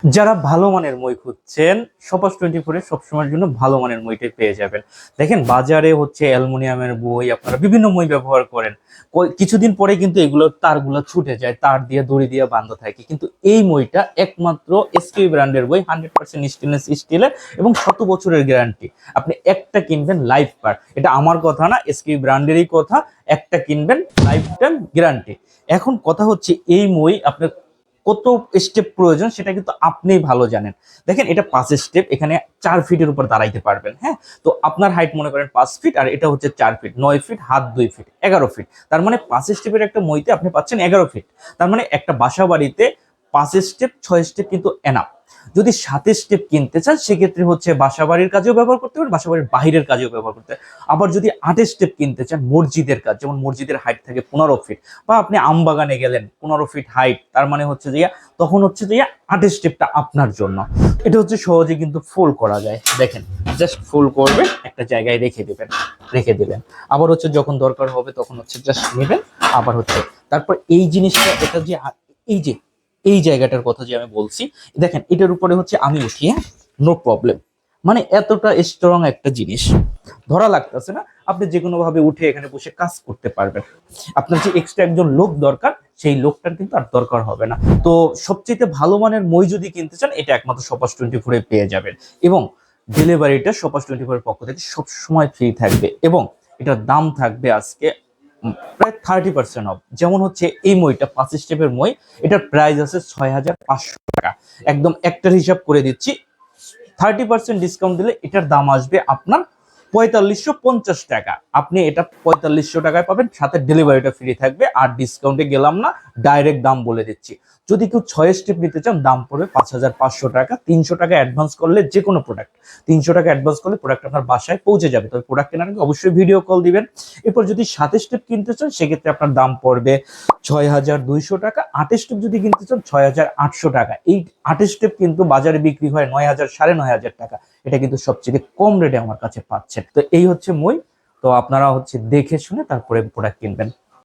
যারা ভালো মানের মই খুঁজছেন, সপাস 24 এ সবসময়ের জন্য ভালো মানের মইটাই পেয়ে যাবেন। দেখেন বাজারে হচ্ছে অ্যালুমিনিয়ামের মই, আপনারা বিভিন্ন মই ব্যবহার করেন, কিছুদিন পরে কিন্তু এগুলোর তারগুলো ছুটে যায়, তার দিয়ে দড়ি দিয়ে বাঁধা থাকে। কিন্তু এই মইটা একমাত্র এসকেবি ব্র্যান্ডের বই, 100% স্টেনলেস স্টিলের এবং 100 বছরের গ্যারান্টি। আপনি একটা কিনবেন লাইফ পার, এটা আমার কথা না, এসকেবি ব্র্যান্ডেরই কথা। একটা কিনবেন লাইফ টাইম গ্যারান্টি। এখন কথা হচ্ছে এই মই আপনার কত স্টেপ প্রয়োজন সেটা কিন্তু আপনিই ভালো জানেন। দেখেন এটা 5 স্টেপ, এখানে 4 ফিটের উপর দাঁড়াইতে পারবেন। হ্যাঁ, তো আপনার হাইট মনে করেন 5 ফিট, আর এটা হচ্ছে 4 ফিট, 9 ফিট, হাত 2 ফিট, 11 ফিট। তার মানে 5 স্টেপের একটা মইতে আপনি পাচ্ছেন 11 ফিট। তার মানে একটা বাসা বাড়িতে 5 স্টেপ 6 স্টেপ কিন্তু এনাফ। যদি 7 স্টেপ কিনতে চান সেক্ষেত্রে হচ্ছে বাসা বাড়ির কাজেও ব্যবহার করতে পারেন, বাসা বাড়ির বাহিরের কাজেও ব্যবহার করতে পারেন। আবার যদি 8 স্টেপ কিনতে চান মসজিদের কাজ, যেমন মসজিদের হাইট থাকে 15 ফিট, বা আপনি আমবাগানে গেলেন 15 ফিট হাইট, তার মানে হচ্ছে যে তখন হচ্ছে যে 8 স্টেপটা আপনার জন্য। এটা হচ্ছে সহজে কিন্তু ফোল্ড করা যায়। দেখেন জাস্ট ফোল্ড করবে, একটা জায়গায় রেখে দিলেন। আবার হচ্ছে যখন দরকার হবে তখন হচ্ছে জাস্ট নেবেন, আবার হচ্ছে তারপর এই জিনিসটা, এটা যে এই যে এই জায়গাটার কথা যে আমি বলছি, দেখেন এটার উপরে হচ্ছে আমি উঠি, হ্যাঁ, নো প্রবলেম। মানে এতটা স্ট্রং একটা জিনিস, ধরা লাগতেছে না, আপনি যে কোনো ভাবে উঠে এখানে বসে কাজ করতে পারবেন। আপনার যে এক্সট্রা একজন লোক দরকার, সেই লোকটার কিন্তু আর দরকার হবে না। তো সবচেয়ে ভালো মানের মই যদি কিনতে চান, এটা একমাত্র সপাস 24 পেয়ে যাবেন। এবং ডেলিভারিটা সপাস 24 এর পক্ষ থেকে সব সময় ফ্রি থাকবে, এবং এটার দাম থাকবে আজকে প্রায় 30% অফ। যেমন হচ্ছে এই মইটা 5 স্টেপের মই, এটার প্রাইস আছে 6500 টাকা। একদম একটার হিসাব করে দিচ্ছি, 30% ডিসকাউন্ট দিলে এটার দাম আসবে আপনার 4550 টাকা। আপনি এটা 4500 টাকায় পাবেন, সাথে ডেলিভারিটা ফ্রি থাকবে। আর ডিসকাউন্টে গেলাম না, ডাইরেক্ট দাম বলে দিচ্ছি। যদি কেউ 6 স্টেপ নিতে চান, দাম পড়বে 5500 টাকা। 300 টাকা অ্যাডভান্স করলে যে কোনো প্রোডাক্ট, 300 টাকা অ্যাডভান্স করলে প্রোডাক্ট আপনার বাসায় পৌঁছে যাবে। তবে প্রোডাক্ট কেনার আগে অবশ্যই ভিডিও কল দিবেন। এরপর যদি 7 স্টেপ কিনতে চান সেক্ষেত্রে আপনার দাম পড়বে 6200 টাকা। 8 স্টেপ যদি কিনতে চান 6800 টাকা। এই 8 স্টেপ কিন্তু বাজারে বিক্রি হয় 9000, 9500 টাকা। এটা কিন্তু সবচেয়ে কম রেটে আমার কাছে পাচ্ছেন। তো এই হচ্ছে মই। তো আপনারা হচ্ছে দেখে শুনে তারপরে প্রোডাক্ট কিনবেন।